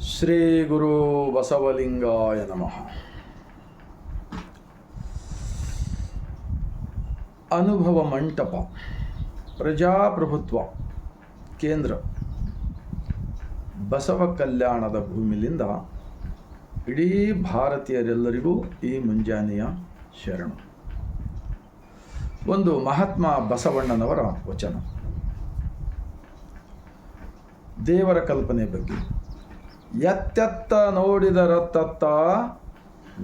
ಶ್ರೀ ಗುರು ಬಸವಲಿಂಗಾಯ ನಮಃ. ಅನುಭವ ಮಂಟಪ ಪ್ರಜಾಪ್ರಭುತ್ವ ಕೇಂದ್ರ ಬಸವ ಕಲ್ಯಾಣದ ಭೂಮಿಲಿಂದ ಇಡೀ ಭಾರತೀಯರೆಲ್ಲರಿಗೂ ಈ ಮುಂಜಾನೆಯ ಶರಣು. ಒಂದು ಮಹಾತ್ಮ ಬಸವಣ್ಣನವರ ವಚನ ದೇವರ ಕಲ್ಪನೆ ಬಗ್ಗೆ. ಎತ್ತೆತ್ತ ನೋಡಿದರತ್ತತ್ತ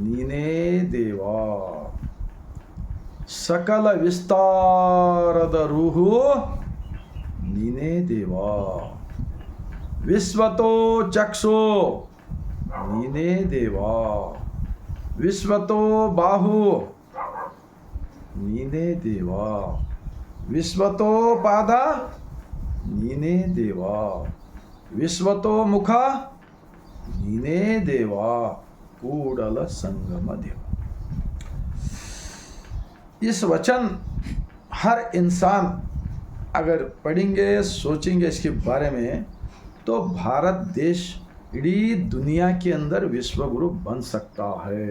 ನೀನೇ ದೇವ, ಸಕಲ ವಿಸ್ತಾರದ ರೂಹು ನೀನೇ ದೇವ, ವಿಶ್ವತೋ ಚಕ್ಷು ನೀನೇ ದೇವ, ವಿಶ್ವತೋ ಬಾಹು ನೀನೇ ದೇವ, ವಿಶ್ವತೋ ಪಾದ ನೀನೇ ದೇವ, ವಿಶ್ವತೋ ಮುಖ ನೀನೇ देव, कूड़ल संगम देव. इस वचन हर इंसान अगर पढ़ेंगे सोचेंगे इसके बारे में तो भारत देश इडीी दुनिया के अंदर विश्वगुरु बन सकता है.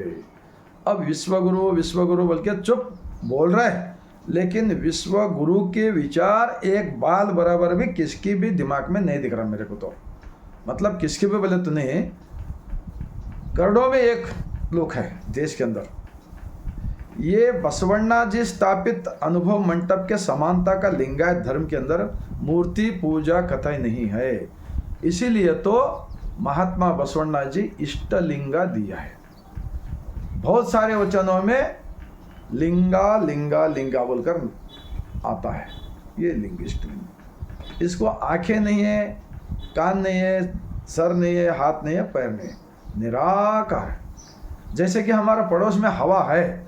अब विश्वगुरु बोल के चुप बोल रहे हैं, लेकिन विश्वगुरु के विचार एक बाल बराबर भी किसकी भी दिमाग में नहीं दिख रहा मेरे को. तो मतलब किसके भी बोले तो नहीं, करोड़ों में एक लोग है देश के अंदर. ये बसवण्णा जी स्थापित अनुभव मंटप के समानता का लिंगायत धर्म के अंदर मूर्ति पूजा कतई नहीं है. इसीलिए तो महात्मा बसवण्णा जी इष्टलिंगा दिया है. बहुत सारे वचनों में लिंगा लिंगा लिंगा बोलकर आता है. ये लिंग इष्टलिंग, इसको आंखें नहीं है, कान नहीं है, सर नहीं है, हाथ नहीं है, पैर नहीं है, निराकार. जैसे कि हमारा पड़ोस में हवा है,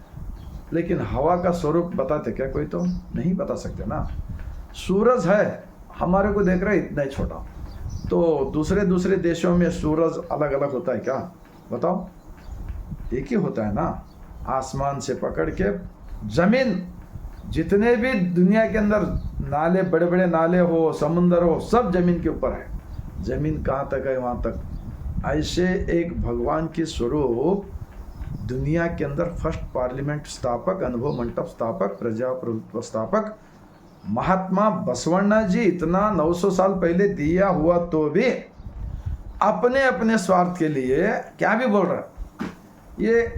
लेकिन हवा का स्वरूप बताते क्या कोई? तो नहीं बता सकते ना. सूरज है, हमारे को देख रहे इतना ही छोटा, तो दूसरे देशों में सूरज अलग अलग होता है क्या? बताओ, एक ही होता है ना. आसमान से पकड़ के जमीन, जितने भी दुनिया के अंदर नाले, बड़े बड़े नाले हो, समुंदर हो, सब जमीन के ऊपर है. जमीन कहाँ तक है वहाँ तक. ऐसे एक भगवान के स्वरूप दुनिया के अंदर फर्स्ट पार्लियामेंट स्थापक, अनुभव मंटप स्थापक, प्रजाप्रभुत्व स्थापक महात्मा बसवण्णा जी इतना 900 साल पहले दिया हुआ तो भी अपने अपने स्वार्थ के लिए क्या भी बोल रहा है. ये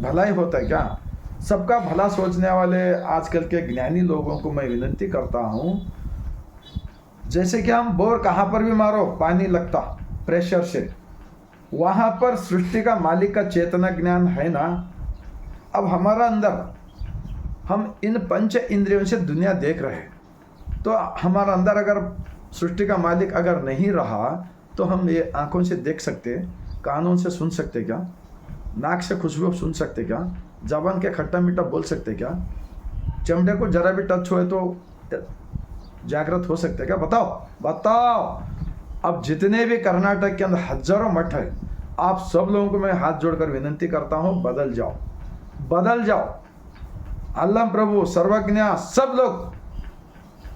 भलाई होता है क्या? सबका भला सोचने वाले आजकल के ज्ञानी लोगों को मैं विनती करता हूँ, जैसे कि हम बोर कहाँ पर भी मारो पानी लगता प्रेशर से, वहाँ पर सृष्टि का मालिक का चेतना ज्ञान है ना. अब हमारा अंदर हम इन पंच इंद्रियों से दुनिया देख रहे हैं, तो हमारा अंदर अगर सृष्टि का मालिक अगर नहीं रहा तो हम ये आँखों से देख सकते, कानों से सुन सकते क्या, नाक से खुशबू सुन सकते क्या, जबान के खट्टा मीठा बोल सकते क्या, चमड़े को जरा भी टच हुए तो जागृत हो सकते क्या? बताओ. अब जितने भी कर्नाटक के अंदर हजारों मठ है, आप सब लोगों को मैं हाथ जोड़कर विनती करता हूँ, बदल जाओ. अल्लाह प्रभु, सर्वज्ञ, सब लोग,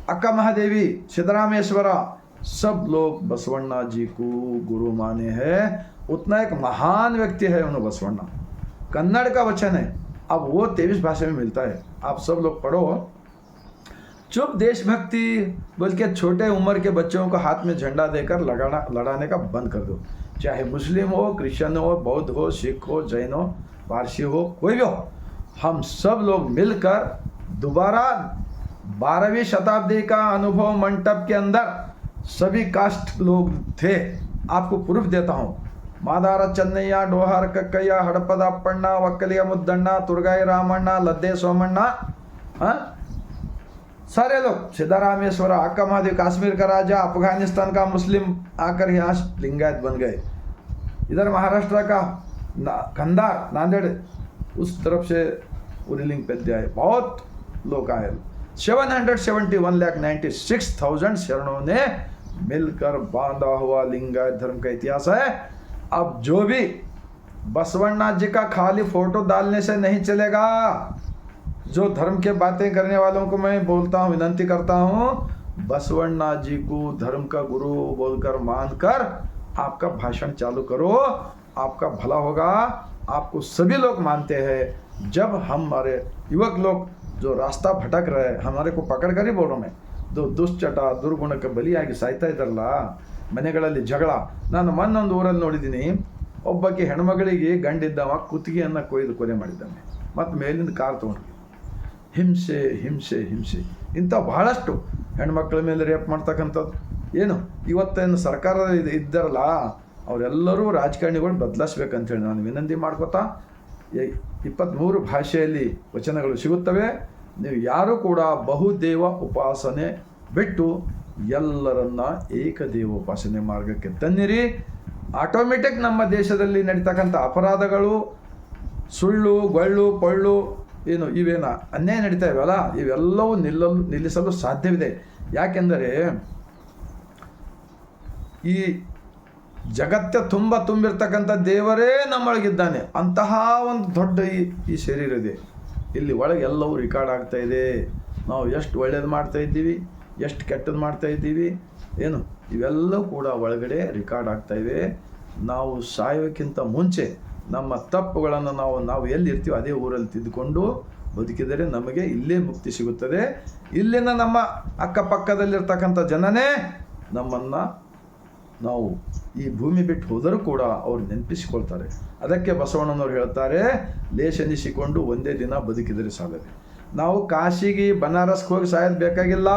अक्का महादेवी, सिद्धरामेश्वरा, सब लोग बसवण्णा जी को गुरु माने हैं. उतना एक महान व्यक्ति है उन्होंने बसवण्णा. कन्नड़ का वचन है, अब वो 23 भाषा में मिलता है. आप सब लोग पढ़ो. चुप देशभक्ति बोल के छोटे उम्र के बच्चों को हाथ में झंडा देकर लड़ाने का बंद कर दो. चाहे मुस्लिम हो, क्रिश्चियन हो, बौद्ध हो, सिख हो, जैन हो, पारसी हो, कोई भी हो, हम सब लोग मिलकर दोबारा 12वीं शताब्दी का अनुभव मंटप के अंदर सभी कास्ट लोग थे. आपको प्रूफ देता हूँ. मादार चन्नಯ್ಯ, डोहार कक्कಯ್ಯ, हड़पद अप्पಣ್ಣ, वक्कलिया मुद्दಣ್ಣ, तुर्गाई रामಣ್ಣ, लद्दे सोमಣ್ಣ, हाँ सारे लोग, सिद्धरामेश्वर, अक्का महादेव, कश्मीर का राजा, अफगानिस्तान का मुस्लिम आकर यहाँ लिंगायत बन गए. इधर महाराष्ट्र का कंधार, नांदेड़, उस तरफ से उदलिंग पेद्य आए. बहुत लोग आए. 771,96,000 शरणों ने मिलकर बांधा हुआ लिंगायत धर्म का इतिहास है. अब जो भी बसवण्णा जी का खाली फोटो डालने से नहीं चलेगा. जो धर्म के बातें करने वालों को मैं बोलता हूँ, विनती करता हूँ, बसवण्णा जी को धर्म का गुरु बोलकर मानकर आपका भाषण चालू करो, आपका भला होगा, आपको सभी लोग मानते हैं। जब हमारे युवक लोग जो रास्ता भटक रहे हैं, हमारे को पकड़ कर ही बोल रहा मैं, ದುಶ್ಚಟ ದುರ್ಗುಣಕ್ಕೆ ಬಲಿಯಾಗಿ ಸಾಯ್ತಾ ಇದ್ದಾರಲ್ಲ, ಮನೆಗಳಲ್ಲಿ ಜಗಳ. ನಾನು ಮೊನ್ನೊಂದು ಊರಲ್ಲಿ ನೋಡಿದ್ದೀನಿ, ಒಬ್ಬಕ್ಕೆ ಹೆಣ್ಮಗಳಿಗೆ ಗಂಡಿದ್ದವ ಕುತ್ತಿಗೆಯನ್ನು ಕೊಯ್ದು ಕೊಲೆ ಮಾಡಿದ್ದಾನೆ, ಮತ್ತು ಮೇಲಿಂದ ಕಾರ್ ತೊಗೊಂಡು. ಹಿಂಸೆ ಹಿಂಸೆ ಹಿಂಸೆ ಇಂಥ ಬಹಳಷ್ಟು ಹೆಣ್ಮಕ್ಳ ಮೇಲೆ ರೇಪ್ ಮಾಡ್ತಕ್ಕಂಥದ್ದು. ಏನು ಇವತ್ತೇನು ಸರ್ಕಾರ ಇದ್ದಾರಲ್ಲ, ಅವರೆಲ್ಲರೂ ರಾಜಕಾರಣಿಗಳು ಬದಲಾಯಿಸ್ಬೇಕಂತೇಳಿ ನಾನು ವಿನಂತಿ ಮಾಡ್ಕೋತಾ, 23 ಭಾಷೆಯಲ್ಲಿ ವಚನಗಳು ಸಿಗುತ್ತವೆ. ನೀವು ಯಾರೂ ಕೂಡ ಬಹುದೇವ ಉಪಾಸನೆ ಬಿಟ್ಟು ಎಲ್ಲರನ್ನ ಏಕದೇವ ಉಪಾಸನೆ ಮಾರ್ಗಕ್ಕೆ ತನ್ನಿರಿ. ಆಟೋಮೆಟಿಕ್ ನಮ್ಮ ದೇಶದಲ್ಲಿ ನಡೀತಕ್ಕಂಥ ಅಪರಾಧಗಳು, ಸುಳ್ಳು ಗೊಳ್ಳು ಪೊಳ್ಳು ಇವೇನು ಅನ್ಯಾಯ ನಡೀತಾ ಇವೆಲ್ಲ, ಇವೆಲ್ಲವೂ ನಿಲ್ಲಿಸಲು ಸಾಧ್ಯವಿದೆ. ಯಾಕೆಂದರೆ ಈ ಜಗತ್ತ ತುಂಬಿರ್ತಕ್ಕಂಥ ದೇವರೇ ನಮ್ಮೊಳಗಿದ್ದಾನೆ. ಅಂತಹ ಒಂದು ದೊಡ್ಡ ಈ ಶರೀರ ಇದೆ. ಇಲ್ಲಿ ಒಳಗೆ ಎಲ್ಲವೂ ರೆಕಾರ್ಡ್ ಆಗ್ತಾ ಇದೆ. ನಾವು ಎಷ್ಟು ಒಳ್ಳೇದು ಮಾಡ್ತಾ ಇದ್ದೀವಿ, ಎಷ್ಟು ಕೆಟ್ಟದ್ದು ಮಾಡ್ತಾ ಇದ್ದೀವಿ, ಇವೆಲ್ಲವೂ ಕೂಡ ಒಳಗಡೆ ರೆಕಾರ್ಡ್ ಆಗ್ತಾ ಇವೆ. ನಾವು ಸಾಯೋಕ್ಕಿಂತ ಮುಂಚೆ ನಮ್ಮ ತಪ್ಪುಗಳನ್ನು ನಾವು ಎಲ್ಲಿರ್ತೀವೋ ಅದೇ ಊರಲ್ಲಿ ತಿದ್ದುಕೊಂಡು ಬದುಕಿದರೆ ನಮಗೆ ಇಲ್ಲೇ ಮುಕ್ತಿ ಸಿಗುತ್ತದೆ. ಇಲ್ಲಿನ ನಮ್ಮ ಅಕ್ಕಪಕ್ಕದಲ್ಲಿರ್ತಕ್ಕಂಥ ಜನನೇ ನಮ್ಮನ್ನು ನಾವು ಈ ಭೂಮಿ ಬಿಟ್ಟು ಹೋದರೂ ಕೂಡ ಅವ್ರು ನೆನಪಿಸಿಕೊಳ್ತಾರೆ. ಅದಕ್ಕೆ ಬಸವಣ್ಣನವ್ರು ಹೇಳ್ತಾರೆ, ಲೇಷನಿಸಿಕೊಂಡು ಒಂದೇ ದಿನ ಬದುಕಿದರೆ ಸಾಲದೆ. ನಾವು ಕಾಶಿಗೆ ಬನಾರಸ್ಗೆ ಹೋಗಿ ಸಾಯೋದು ಬೇಕಾಗಿಲ್ಲ.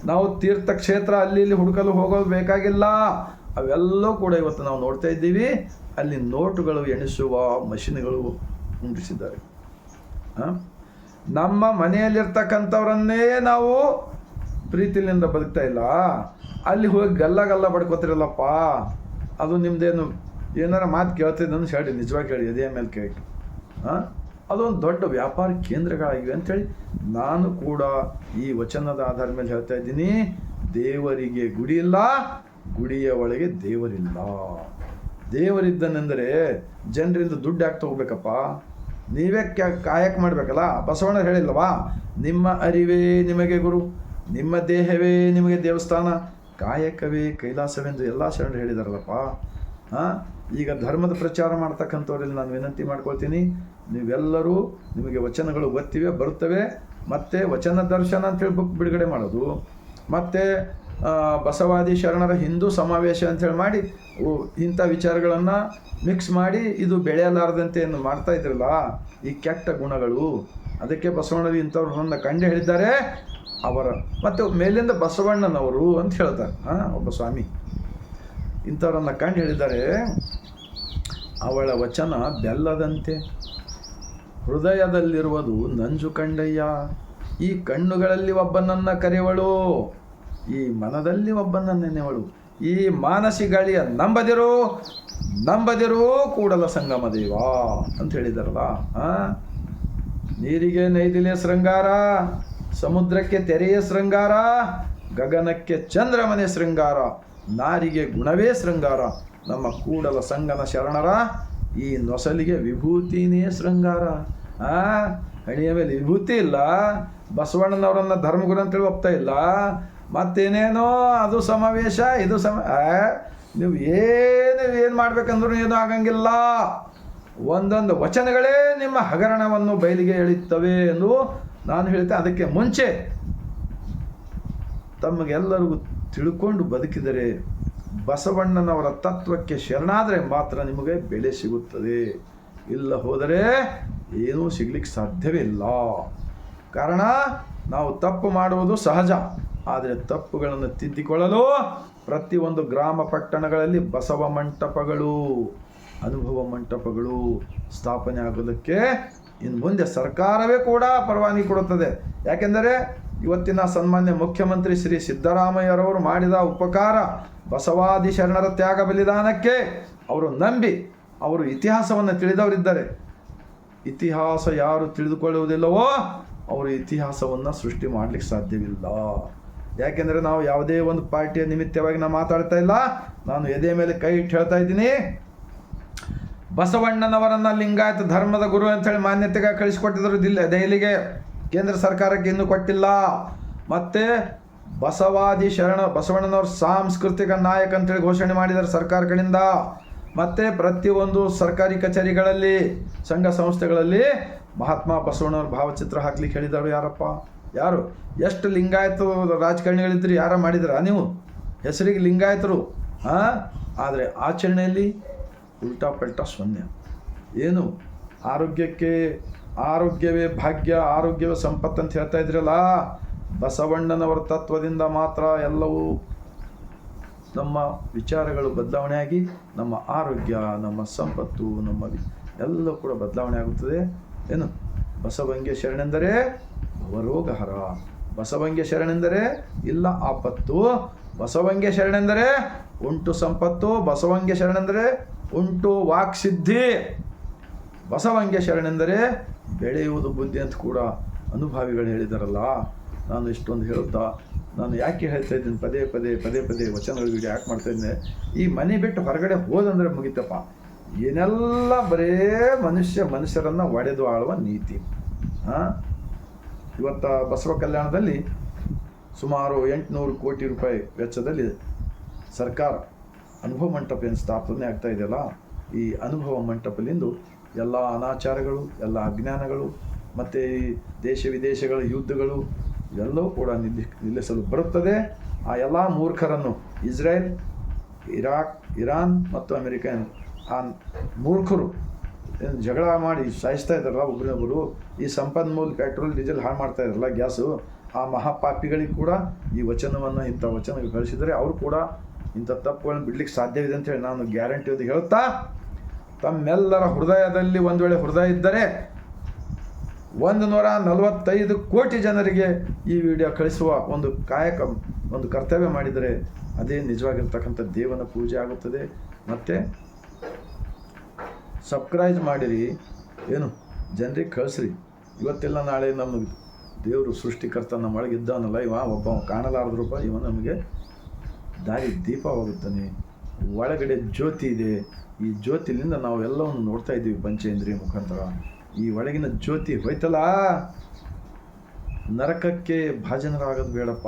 ನಾವು ತೀರ್ಥಕ್ಷೇತ್ರ ಅಲ್ಲಿ ಇಲ್ಲಿ ಹುಡುಕಲು ಹೋಗೋದು ಬೇಕಾಗಿಲ್ಲ. ಅವೆಲ್ಲವೂ ಕೂಡ ಇವತ್ತು ನಾವು ನೋಡ್ತಾ ಇದ್ದೀವಿ. ಅಲ್ಲಿ ನೋಟುಗಳು ಎಣಿಸುವ ಮಷಿನ್ಗಳು ಉಂಟಿಸಿದ್ದಾರೆ. ನಮ್ಮ ಮನೆಯಲ್ಲಿರ್ತಕ್ಕಂಥವ್ರನ್ನೇ ನಾವು ಪ್ರೀತಿಲಿಂದ ಬದುಕ್ತಾ ಇಲ್ಲ. ಅಲ್ಲಿ ಹೋಗಿ ಗಲ್ಲ ಬಡ್ಕೋತಿರಲ್ಲಪ್ಪ, ಅದು ನಿಮ್ಮದೇನು ಏನಾರ ಮಾತು ಕೇಳ್ತಿದ್ದೆ ಅಂತ ಹೇಳಿ, ನಿಜವಾಗಿ ಹೇಳಿ, ಎದೆಯ ಮೇಲೆ ಕೇಳಿ. ಅದೊಂದು ದೊಡ್ಡ ವ್ಯಾಪಾರ ಕೇಂದ್ರಗಳಾಗಿವೆ ಅಂಥೇಳಿ ನಾನು ಕೂಡ ಈ ವಚನದ ಆಧಾರದ ಮೇಲೆ ಹೇಳ್ತಾ ಇದ್ದೀನಿ. ದೇವರಿಗೆ ಗುಡಿ ಇಲ್ಲ, ಗುಡಿಯ ಒಳಗೆ ದೇವರಿಲ್ಲ. ದೇವರಿದ್ದನೆಂದರೆ ಜನರಿಂದ ದುಡ್ಡು ಹಾಕ್ತಾ ಹೋಗ್ಬೇಕಪ್ಪ, ನೀವೇ ಕಾಯಕ ಮಾಡಬೇಕಲ್ಲ. ಬಸವಣ್ಣ ಹೇಳಿಲ್ವಾ, ನಿಮ್ಮ ಅರಿವೇ ನಿಮಗೆ ಗುರು, ನಿಮ್ಮ ದೇಹವೇ ನಿಮಗೆ ದೇವಸ್ಥಾನ, ಕಾಯಕವೇ ಕೈಲಾಸವೆಂದು ಎಲ್ಲ ಶರಣರು ಹೇಳಿದಾರಲ್ಲಪ್ಪ. ಈಗ ಧರ್ಮದ ಪ್ರಚಾರ ಮಾಡ್ತಕ್ಕಂಥವ್ರಲ್ಲಿ ನಾನು ವಿನಂತಿ ಮಾಡ್ಕೊಳ್ತೀನಿ, ನೀವೆಲ್ಲರೂ ನಿಮಗೆ ವಚನಗಳು ಗೊತ್ತಿವೆ, ಬರುತ್ತವೆ. ಮತ್ತು ವಚನ ದರ್ಶನ ಅಂತೇಳಿ ಬುಕ್ ಬಿಡುಗಡೆ ಮಾಡೋದು, ಮತ್ತು ಬಸವಾದಿ ಶರಣರ ಹಿಂದೂ ಸಮಾವೇಶ ಅಂಥೇಳಿ ಮಾಡಿ ಇಂಥ ವಿಚಾರಗಳನ್ನು ಮಿಕ್ಸ್ ಮಾಡಿ ಇದು ಬೆಳೆಯಲಾರದಂತೆ ಏನು ಮಾಡ್ತಾ ಇದ್ರಲ್ಲ, ಈ ಕೆಟ್ಟ ಗುಣಗಳು. ಅದಕ್ಕೆ ಬಸವಣ್ಣರು ಇಂಥವ್ರನ್ನ ಕಂಡು ಹೇಳಿದ್ದಾರೆ. ಮತ್ತು ಮೇಲಿಂದ ಬಸವಣ್ಣನವರು ಅಂತ ಹೇಳ್ತಾರೆ, ಒಬ್ಬ ಸ್ವಾಮಿ ಇಂಥವ್ರನ್ನ ಕಂಡು ಹೇಳಿದ್ದಾರೆ. ಅವಳ ವಚನ ಬೆಲ್ಲದಂತೆ, ಹೃದಯದಲ್ಲಿರುವುದು ನಂಜು ಕಂಡಯ್ಯ. ಈ ಕಣ್ಣುಗಳಲ್ಲಿ ಒಬ್ಬನನ್ನ ಕರೆಯವಳು, ಈ ಮನದಲ್ಲಿ ಒಬ್ಬನ ನೆನೆವಳು. ಈ ಮಾನಸಿ ಗಾಳಿಯ ನಂಬದಿರು ಕೂಡಲ ಸಂಗಮ ದೇವ ಅಂತ ಹೇಳಿದಾರಲ್ಲ. ನೀರಿಗೆ ನೈದಿಲೆ ಶೃಂಗಾರ, ಸಮುದ್ರಕ್ಕೆ ತೆರೆಯ ಶೃಂಗಾರ, ಗಗನಕ್ಕೆ ಚಂದ್ರಮನೆ ಶೃಂಗಾರ, ನಾರಿಗೆ ಗುಣವೇ ಶೃಂಗಾರ. ನಮ್ಮ ಕೂಡಲ ಸಂಗನ ಶರಣರ ಈ ನೊಸಲಿಗೆ ವಿಭೂತಿನೇ ಶೃಂಗಾರ. ಹಣಿಯ ಮೇಲೆ ವಿಭೂತಿ ಇಲ್ಲ, ಬಸವಣ್ಣನವರನ್ನು ಧರ್ಮಗುರು ಅಂತೇಳಿ ಒಪ್ತಾ ಇಲ್ಲ, ಮತ್ತೇನೇನೋ ಅದು ಸಮಾವೇಶ ಇದು ನೀವು ಏನು ಮಾಡ್ಬೇಕಂದ್ರೂ ಏನೂ ಆಗಂಗಿಲ್ಲ. ಒಂದೊಂದು ವಚನಗಳೇ ನಿಮ್ಮ ಹಗರಣವನ್ನು ಬಯಲಿಗೆ ಎಳೆಯುತ್ತವೆ ಎಂದು ನಾನು ಹೇಳ್ತೇನೆ. ಅದಕ್ಕೆ ಮುಂಚೆ ತಮಗೆಲ್ಲರಿಗೂ ತಿಳ್ಕೊಂಡು ಬದುಕಿದರೆ, ಬಸವಣ್ಣನವರ ತತ್ವಕ್ಕೆ ಶರಣಾದರೆ ಮಾತ್ರ ನಿಮಗೆ ಬೆಲೆ ಸಿಗುತ್ತದೆ. ಇಲ್ಲ ಹೋದರೆ ಏನೂ ಸಿಗ್ಲಿಕ್ಕೆ ಸಾಧ್ಯವೇ ಇಲ್ಲ. ಕಾರಣ ನಾವು ತಪ್ಪು ಮಾಡುವುದು ಸಹಜ, ಆದರೆ ತಪ್ಪುಗಳನ್ನು ತಿದ್ದಿಕೊಳ್ಳಲು ಪ್ರತಿಯೊಂದು ಗ್ರಾಮ ಪಟ್ಟಣಗಳಲ್ಲಿ ಬಸವ ಮಂಟಪಗಳು, ಅನುಭವ ಮಂಟಪಗಳು ಸ್ಥಾಪನೆ ಆಗೋದಕ್ಕೆ ಇನ್ನು ಮುಂದೆ ಸರ್ಕಾರವೇ ಕೂಡ ಪರವಾನಗಿ ಕೊಡುತ್ತದೆ. ಯಾಕೆಂದರೆ ಇವತ್ತಿನ ಸನ್ಮಾನ್ಯ ಮುಖ್ಯಮಂತ್ರಿ ಶ್ರೀ ಸಿದ್ದರಾಮಯ್ಯರವರು ಮಾಡಿದ ಉಪಕಾರ, ಬಸವಾದಿ ಶರಣರ ತ್ಯಾಗ ಬಲಿದಾನಕ್ಕೆ ಅವರು ನಂಬಿ ಅವರು ಇತಿಹಾಸವನ್ನು ತಿಳಿದವರಿದ್ದಾರೆ. ಇತಿಹಾಸ ಯಾರು ತಿಳಿದುಕೊಳ್ಳುವುದಿಲ್ಲವೋ ಅವರು ಇತಿಹಾಸವನ್ನು ಸೃಷ್ಟಿ ಮಾಡಲಿಕ್ಕೆ ಸಾಧ್ಯವಿಲ್ಲ. ಯಾಕೆಂದರೆ ನಾವು ಯಾವುದೇ ಒಂದು ಪಾರ್ಟಿಯ ನಿಮಿತ್ತವಾಗಿ ನಾನು ಮಾತಾಡ್ತಾ ಇಲ್ಲ, ನಾನು ಎದೆ ಮೇಲೆ ಕೈ ಇಟ್ಟು ಹೇಳ್ತಾ ಇದ್ದೀನಿ. ಬಸವಣ್ಣನವರನ್ನು ಲಿಂಗಾಯತ ಧರ್ಮದ ಗುರು ಅಂಥೇಳಿ ಮಾನ್ಯತೆಗೆ ಕಳಿಸಿಕೊಟ್ಟಿದ್ರು ದೆಹಲಿಗೆ, ಕೇಂದ್ರ ಸರ್ಕಾರಕ್ಕೆ ಇನ್ನೂ ಕೊಟ್ಟಿಲ್ಲ. ಮತ್ತು ಬಸವಾದಿ ಬಸವಣ್ಣನವ್ರ ಸಾಂಸ್ಕೃತಿಕ ನಾಯಕ ಅಂತೇಳಿ ಘೋಷಣೆ ಮಾಡಿದ್ದಾರೆ ಸರ್ಕಾರ ಕಡೆಯಿಂದ. ಮತ್ತು ಪ್ರತಿಯೊಂದು ಸರ್ಕಾರಿ ಕಚೇರಿಗಳಲ್ಲಿ ಸಂಘ ಸಂಸ್ಥೆಗಳಲ್ಲಿ ಮಹಾತ್ಮ ಬಸವಣ್ಣವ್ರ ಭಾವಚಿತ್ರ ಹಾಕ್ಲಿಕ್ಕೆ ಹೇಳಿದವರು ಯಾರಪ್ಪ? ಯಾರು? ಎಷ್ಟು ಲಿಂಗಾಯತ ರಾಜಕಾರಣಿಗಳಿದ್ರಿ, ಯಾರ ಮಾಡಿದ್ರ ನೀವು? ಹೆಸರಿಗೆ ಲಿಂಗಾಯತರು, ಆದರೆ ಆಚರಣೆಯಲ್ಲಿ ಉಲ್ಟಾ ಪಲ್ಟಾ ಶೂನ್ಯ. ಏನು ಆರೋಗ್ಯವೇ ಭಾಗ್ಯ, ಆರೋಗ್ಯವೇ ಸಂಪತ್ತು ಅಂತ ಹೇಳ್ತಾ ಇದ್ರಲ್ಲ, ಬಸವಣ್ಣನವರ ತತ್ವದಿಂದ ಮಾತ್ರ ಎಲ್ಲವೂ ನಮ್ಮ ವಿಚಾರಗಳು ಬದಲಾವಣೆಯಾಗಿ ನಮ್ಮ ಆರೋಗ್ಯ, ನಮ್ಮ ಸಂಪತ್ತು, ನಮ್ಮ ಎಲ್ಲವೂ ಕೂಡ ಬದಲಾವಣೆ ಆಗುತ್ತದೆ. ಏನು? ಬಸವಂಗೆ ಶರಣೆಂದರೆ ಭವರೋಗಹರ, ಬಸವಂಗೆ ಶರಣೆಂದರೆ ಇಲ್ಲ ಆಪತ್ತು, ಬಸವಂಗೆ ಶರಣೆಂದರೆ ಉಂಟು ಸಂಪತ್ತು, ಬಸವಂಗೆ ಶರಣೆಂದರೆ ಉಂಟು ವಾಕ್ಸಿದ್ಧಿ, ಬಸವಂಗೆ ಶರಣೆಂದರೆ ಬೆಳೆಯುವುದು ಬುದ್ಧಿ ಅಂತ ಕೂಡ ಅನುಭಾವಿಗಳು ಹೇಳಿದಾರಲ್ಲ. ನಾನು ಇಷ್ಟೊಂದು ಹೇಳುತ್ತಾ ನಾನು ಯಾಕೆ ಹೇಳ್ತಾ ಇದ್ದೀನಿ ಪದೇ ಪದೇ ವಚನಗಳ ವಿಡಿಯೋ ಯಾಕೆ ಮಾಡ್ತಾ ಇದ್ದೀನಿ? ಈ ಮನೆ ಬಿಟ್ಟು ಹೊರಗಡೆ ಹೋದಂದರೆ ಮುಗಿತಪ್ಪ, ಏನೆಲ್ಲ ಬರೇ ಮನುಷ್ಯರನ್ನು ಒಡೆದು ಆಳುವ ನೀತಿ. ಇವತ್ತು ಬಸವ ಕಲ್ಯಾಣದಲ್ಲಿ ಸುಮಾರು 800 ಕೋಟಿ ರೂಪಾಯಿ ವೆಚ್ಚದಲ್ಲಿ ಸರ್ಕಾರ ಅನುಭವ ಮಂಟಪ ಏನು ಸ್ಥಾಪನೆ ಆಗ್ತಾ ಇದೆಯಲ್ಲ, ಈ ಅನುಭವ ಮಂಟಪದಿಂದ ಎಲ್ಲ ಅನಾಚಾರಗಳು, ಎಲ್ಲ ಅಜ್ಞಾನಗಳು ಮತ್ತು ಈ ದೇಶ ವಿದೇಶಗಳ ಯುದ್ಧಗಳು ಎಲ್ಲವೂ ಕೂಡ ನಿಲ್ಲಿಸಲು ಬರುತ್ತದೆ. ಆ ಎಲ್ಲ ಮೂರ್ಖರನ್ನು ಇಸ್ರೇಲ್, ಇರಾನ್ ಮತ್ತು ಅಮೆರಿಕನ್ ಆ ಮೂರ್ಖರು ಜಗಳ ಮಾಡಿ ಸಾಯಿಸ್ತಾ ಇದ್ದಾರಲ್ಲ ಒಬ್ಬರೊಬ್ಬರು, ಈ ಸಂಪನ್ಮೂಲ ಪೆಟ್ರೋಲ್ ಡೀಸೆಲ್ ಹಾಳು ಮಾಡ್ತಾ ಇದ್ದಾರಲ್ಲ, ಗ್ಯಾಸು, ಆ ಮಹಾಪಾಪಿಗಳಿಗೆ ಕೂಡ ಈ ವಚನವನ್ನು ಇಂಥ ವಚನ ಕಳಿಸಿದರೆ ಅವರು ಕೂಡ ಇಂಥ ತಪ್ಪುಗಳನ್ನು ಬಿಡ್ಲಿಕ್ಕೆ ಸಾಧ್ಯವಿದೆ ಅಂತೇಳಿ ನಾನು ಗ್ಯಾರಂಟಿ ಅದು ಹೇಳುತ್ತಾ, ತಮ್ಮೆಲ್ಲರ ಹೃದಯದಲ್ಲಿ ಒಂದು ವೇಳೆ ಹೃದಯ ಇದ್ದರೆ 145 ಕೋಟಿ ಜನರಿಗೆ ಈ ವಿಡಿಯೋ ಕಳಿಸುವ ಒಂದು ಒಂದು ಕರ್ತವ್ಯ ಮಾಡಿದರೆ ಅದೇ ನಿಜವಾಗಿರ್ತಕ್ಕಂಥ ದೇವನ ಪೂಜೆ ಆಗುತ್ತದೆ. ಮತ್ತು ಸಬ್ಸ್ಕ್ರೈಬ್ ಮಾಡಿರಿ, ಏನು ಜನರಿಗೆ ಕಳಿಸ್ರಿ. ಇವತ್ತೆಲ್ಲ ನಾಳೆ ನಮಗೆ ದೇವರು ಸೃಷ್ಟಿಕರ್ತ ನಮ್ಮ ಒಳಗಿದ್ದಾನಲ್ಲ, ಒಬ್ಬ ಕಾಣಲಾರದ್ರೂಪ, ನಮಗೆ ದಾರಿ ದೀಪ ಹೋಗುತ್ತಾನೆ. ಒಳಗಡೆ ಜ್ಯೋತಿ ಇದೆ, ಈ ಜ್ಯೋತಿಲಿಂದ ನಾವು ಎಲ್ಲವನ್ನು ನೋಡ್ತಾ ಇದ್ದೀವಿ ಪಂಚೇಂದ್ರಿಯ ಮುಖಾಂತರ. ಈ ಒಳಗಿನ ಜ್ಯೋತಿ ಹೋಯ್ತಲ್ಲ, ನರಕಕ್ಕೆ ಭಾಜನರಾಗೋದು ಬೇಡಪ್ಪ.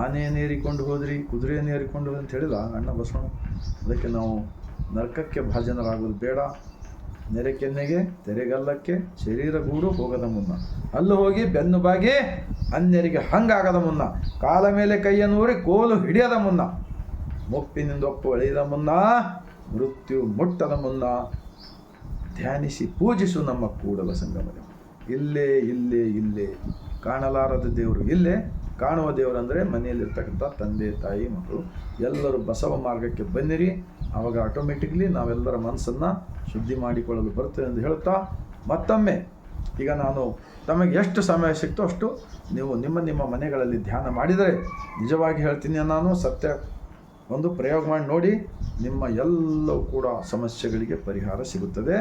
ಆನೆಯನ್ನು ಏರಿಕೊಂಡು ಹೋದ್ರಿ, ಕುದುರೆಯನ್ನು ಏರಿಕೊಂಡು ಹೋದ್ರಿ ಅಂತ ಹೇಳಿಲ್ಲ ಅಣ್ಣ ಬಸವಣ್ಣ. ಅದಕ್ಕೆ ನಾವು ನರಕಕ್ಕೆ ಭಾಜನರಾಗೋದು ಬೇಡ. ನೆರೆಕೆನ್ನೆಗೆ ತೆರೆಗಲ್ಲಕ್ಕೆ ಶರೀರಗೂಡು ಹೋಗದ ಮುನ್ನ, ಅಲ್ಲೂ ಹೋಗಿ ಬೆನ್ನು ಬಾಗಿ ಅನ್ಯರಿಗೆ ಹಂಗಾಗದ ಮುನ್ನ, ಕಾಲ ಮೇಲೆ ಕೈಯನ್ನೂರಿ ಕೋಲು ಹಿಡಿಯದ ಮುನ್ನ, ಮುಪ್ಪಿನಿಂದೊಪ್ಪು ಎಳೆಯದ ಮುನ್ನ, ಮೃತ್ಯು ಮುಟ್ಟದ ಮುನ್ನ ಧ್ಯಾನಿಸಿ ಪೂಜಿಸು ನಮ್ಮ ಕೂಡಲ ಸಂಗಮದ. ಇಲ್ಲೇ ಕಾಣಲಾರದ ದೇವರು ಇಲ್ಲೇ, ಕಾಣುವ ದೇವರಂದರೆ ಮನೆಯಲ್ಲಿರ್ತಕ್ಕಂಥ ತಂದೆ ತಾಯಿ ಮಕ್ಕಳು ಎಲ್ಲರೂ ಬಸವ ಮಾರ್ಗಕ್ಕೆ ಬನ್ನಿರಿ. ಆವಾಗ ಆಟೋಮೆಟಿಕ್ಲಿ ನಾವೆಲ್ಲರ ಮನಸ್ಸನ್ನು ಶುದ್ಧಿ ಮಾಡಿಕೊಳ್ಳಲು ಬರ್ತದೆ ಎಂದು ಹೇಳುತ್ತಾ, ಮತ್ತೊಮ್ಮೆ ಈಗ ನಾನು ತಮಗೆ ಎಷ್ಟು ಸಮಯ ಸಿಕ್ತೋ ಅಷ್ಟು ನೀವು ನಿಮ್ಮ ಮನೆಗಳಲ್ಲಿ ಧ್ಯಾನ ಮಾಡಿದರೆ, ನಿಜವಾಗಿ ಹೇಳ್ತೀನಿ ನಾನು, ಸತ್ಯ ಒಂದು ಪ್ರಯೋಗ ಮಾಡಿ ನೋಡಿ, ನಿಮ್ಮ ಎಲ್ಲವೂ ಕೂಡ ಸಮಸ್ಯೆಗಳಿಗೆ ಪರಿಹಾರ ಸಿಗುತ್ತದೆ.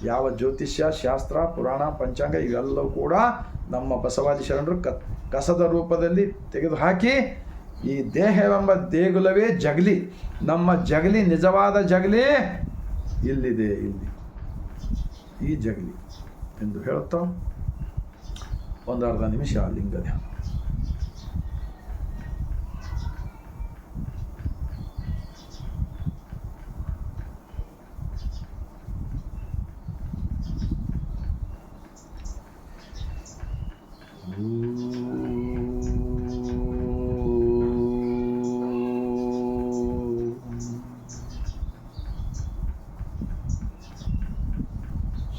ಯಾವ ಜ್ಯೋತಿಷ್ಯ, ಶಾಸ್ತ್ರ, ಪುರಾಣ, ಪಂಚಾಂಗ ಇವೆಲ್ಲವೂ ಕೂಡ ನಮ್ಮ ಬಸವಾದಿ ಶರಣರು ಕಸದ ರೂಪದಲ್ಲಿ ತೆಗೆದುಹಾಕಿ, ಈ ದೇಹವೆಂಬ ದೇಗುಲವೇ ಜಗಲಿ, ನಮ್ಮ ಜಗಲಿ, ನಿಜವಾದ ಜಗಲಿ ಇಲ್ಲಿದೆ, ಈ ಜಗಲಿ ಎಂದು ಹೇಳುತ್ತಾ ಒಂದು ಅರ್ಧ ನಿಮಿಷ ಲಿಂಗ ಧ್ಯಾನ.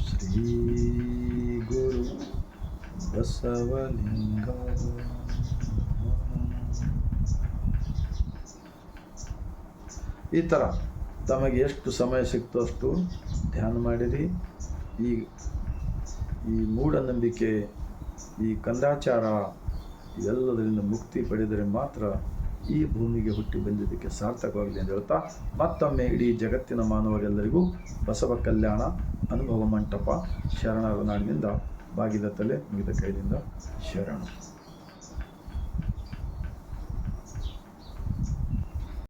ಶ್ರೀ ಗುರು ಬಸವಲಿಂಗ. ಈ ಥರ ತಮಗೆ ಎಷ್ಟು ಸಮಯ ಸಿಕ್ತೋ ಅಷ್ಟು ಧ್ಯಾನ ಮಾಡಿರಿ. ಈ ಮೂಢನಂಬಿಕೆ, ಈ ಕಂದಾಚಾರ ಎಲ್ಲದರಿಂದ ಮುಕ್ತಿ ಪಡೆದರೆ ಮಾತ್ರ ಈ ಭೂಮಿಗೆ ಹುಟ್ಟಿ ಬಂದಿದ್ದಕ್ಕೆ ಸಾರ್ಥಕವಾಗಿದೆ ಎಂದು ಹೇಳ್ತಾ, ಮತ್ತೊಮ್ಮೆ ಇಡೀ ಜಗತ್ತಿನ ಮಾನವರೆಲ್ಲರಿಗೂ ಬಸವ ಕಲ್ಯಾಣ ಅನುಭವ ಮಂಟಪ ಶರಣರ ನಾಡಿನಿಂದ ಬಾಗಿದ ತಲೆ ಮುಗಿದ ಕೈಯಿಂದ ಶರಣ.